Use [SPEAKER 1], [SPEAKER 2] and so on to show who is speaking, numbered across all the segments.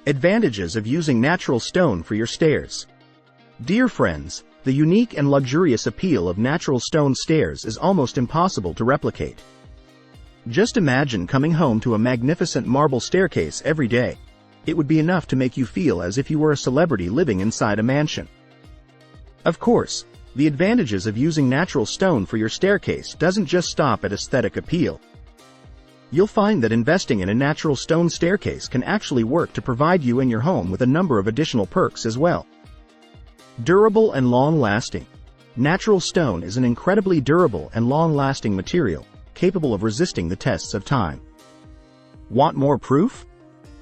[SPEAKER 1] Advantages of using natural stone for your stairs. Dear friends, the unique and luxurious appeal of natural stone stairs is almost impossible to replicate. Just imagine coming home to a magnificent marble staircase every day. It would be enough to make you feel as if you were a celebrity living inside a mansion. Of course, the advantages of using natural stone for your staircase doesn't just stop at aesthetic appeal. You'll find that investing in a natural stone staircase can actually work to provide you and your home with a number of additional perks as well. Durable and long-lasting. Natural stone is an incredibly durable and long-lasting material, capable of resisting the tests of time. Want more proof?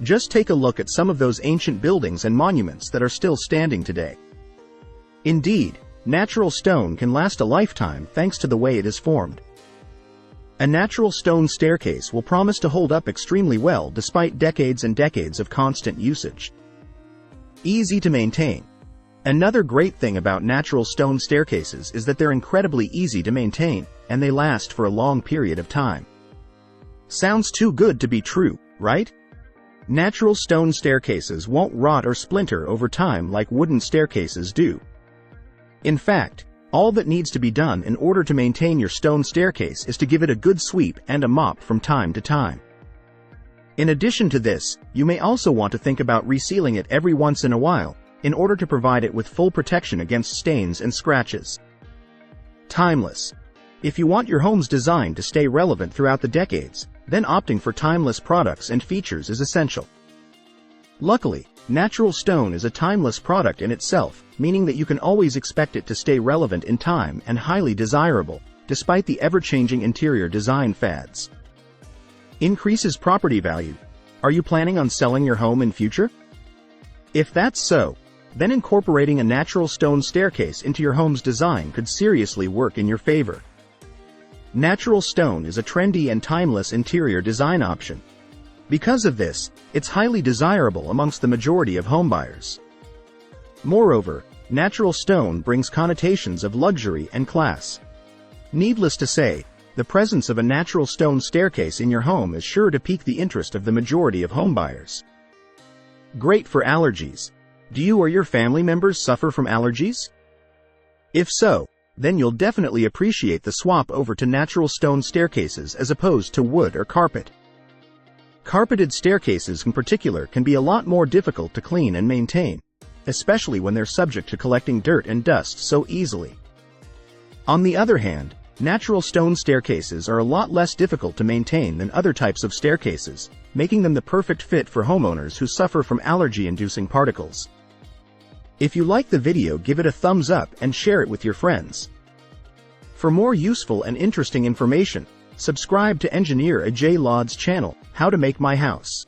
[SPEAKER 1] Just take a look at some of those ancient buildings and monuments that are still standing today. Indeed, natural stone can last a lifetime thanks to the way it is formed. A natural stone staircase will promise to hold up extremely well despite decades and decades of constant usage. Easy to maintain. Another great thing about natural stone staircases is that they're incredibly easy to maintain, and they last for a long period of time. Sounds too good to be true, right? Natural stone staircases won't rot or splinter over time like wooden staircases do. In fact, all that needs to be done in order to maintain your stone staircase is to give it a good sweep and a mop from time to time. In addition to this, you may also want to think about resealing it every once in a while, in order to provide it with full protection against stains and scratches. Timeless. If you want your home's design to stay relevant throughout the decades, then opting for timeless products and features is essential. Luckily, natural stone is a timeless product in itself, meaning that you can always expect it to stay relevant in time and highly desirable, despite the ever-changing interior design fads. Increases property value. Are you planning on selling your home in future? If that's so, then incorporating a natural stone staircase into your home's design could seriously work in your favor. Natural stone is a trendy and timeless interior design option. Because of this, it's highly desirable amongst the majority of homebuyers. Moreover, natural stone brings connotations of luxury and class. Needless to say, the presence of a natural stone staircase in your home is sure to pique the interest of the majority of homebuyers. Great for allergies. Do you or your family members suffer from allergies? If so, then you'll definitely appreciate the swap over to natural stone staircases as opposed to wood or carpet. Carpeted staircases in particular can be a lot more difficult to clean and maintain, especially when they're subject to collecting dirt and dust so easily. On the other hand, natural stone staircases are a lot less difficult to maintain than other types of staircases, making them the perfect fit for homeowners who suffer from allergy-inducing particles. If you like the video, give it a thumbs up and share it with your friends. For more useful and interesting information, subscribe to Engineer Ajay Lod's channel, How to Make My House.